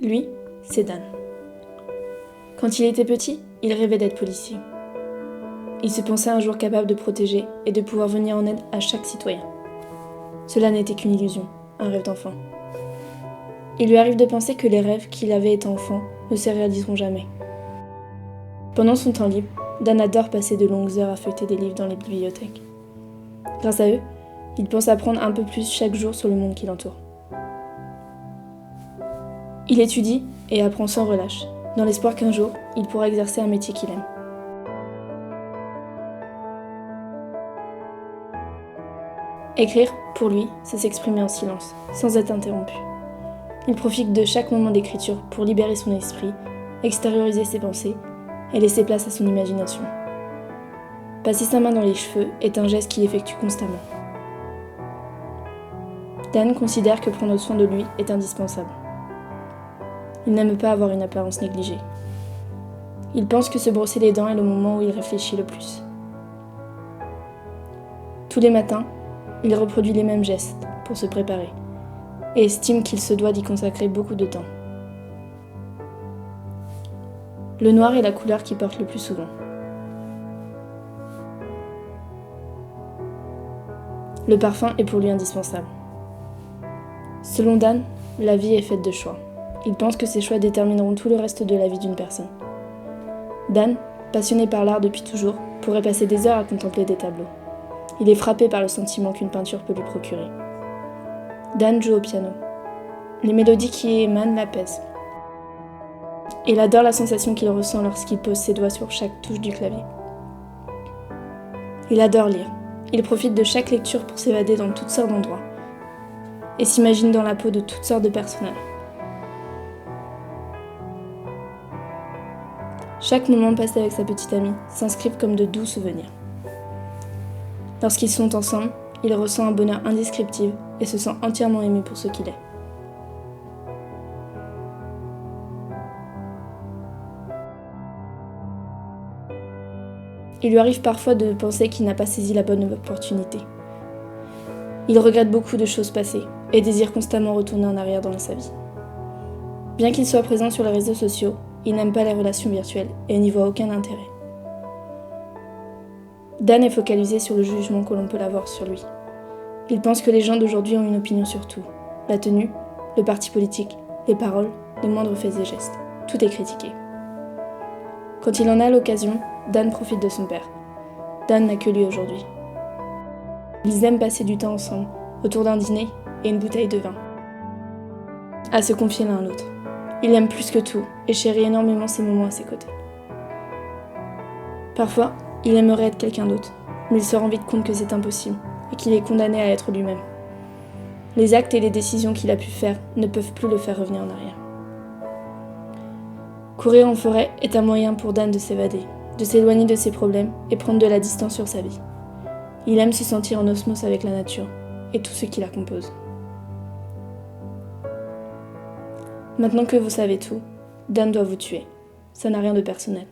Lui, c'est Dan. Quand il était petit, il rêvait d'être policier. Il se pensait un jour capable de protéger et de pouvoir venir en aide à chaque citoyen. Cela n'était qu'une illusion, un rêve d'enfant. Il lui arrive de penser que les rêves qu'il avait étant enfant ne se réaliseront jamais. Pendant son temps libre, Dan adore passer de longues heures à feuilleter des livres dans les bibliothèques. Grâce à eux, il pense apprendre un peu plus chaque jour sur le monde qui l'entoure. Il étudie et apprend sans relâche, dans l'espoir qu'un jour, il pourra exercer un métier qu'il aime. Écrire, pour lui, c'est s'exprimer en silence, sans être interrompu. Il profite de chaque moment d'écriture pour libérer son esprit, extérioriser ses pensées et laisser place à son imagination. Passer sa main dans les cheveux est un geste qu'il effectue constamment. Dan considère que prendre soin de lui est indispensable. Il n'aime pas avoir une apparence négligée. Il pense que se brosser les dents est le moment où il réfléchit le plus. Tous les matins, il reproduit les mêmes gestes pour se préparer et estime qu'il se doit d'y consacrer beaucoup de temps. Le noir est la couleur qu'il porte le plus souvent. Le parfum est pour lui indispensable. Selon Dan, la vie est faite de choix. Il pense que ces choix détermineront tout le reste de la vie d'une personne. Dan, passionné par l'art depuis toujours, pourrait passer des heures à contempler des tableaux. Il est frappé par le sentiment qu'une peinture peut lui procurer. Dan joue au piano. Les mélodies qui émanent l'apaisent. Il adore la sensation qu'il ressent lorsqu'il pose ses doigts sur chaque touche du clavier. Il adore lire. Il profite de chaque lecture pour s'évader dans toutes sortes d'endroits et s'imagine dans la peau de toutes sortes de personnages. Chaque moment passé avec sa petite amie s'inscrivent comme de doux souvenirs. Lorsqu'ils sont ensemble, il ressent un bonheur indescriptible et se sent entièrement aimé pour ce qu'il est. Il lui arrive parfois de penser qu'il n'a pas saisi la bonne opportunité. Il regrette beaucoup de choses passées et désire constamment retourner en arrière dans sa vie. Bien qu'il soit présent sur les réseaux sociaux, il n'aime pas les relations virtuelles et n'y voit aucun intérêt. Dan est focalisé sur le jugement que l'on peut avoir sur lui. Il pense que les gens d'aujourd'hui ont une opinion sur tout. La tenue, le parti politique, les paroles, les moindres faits et gestes. Tout est critiqué. Quand il en a l'occasion, Dan profite de son père. Dan n'a que lui aujourd'hui. Ils aiment passer du temps ensemble, autour d'un dîner et une bouteille de vin. À se confier l'un à l'autre. Il l'aime plus que tout et chérit énormément ces moments à ses côtés. Parfois, il aimerait être quelqu'un d'autre, mais il se rend vite compte que c'est impossible et qu'il est condamné à être lui-même. Les actes et les décisions qu'il a pu faire ne peuvent plus le faire revenir en arrière. Courir en forêt est un moyen pour Dan de s'évader, de s'éloigner de ses problèmes et prendre de la distance sur sa vie. Il aime se sentir en osmose avec la nature et tout ce qui la compose. Maintenant que vous savez tout, Dan doit vous tuer. Ça n'a rien de personnel.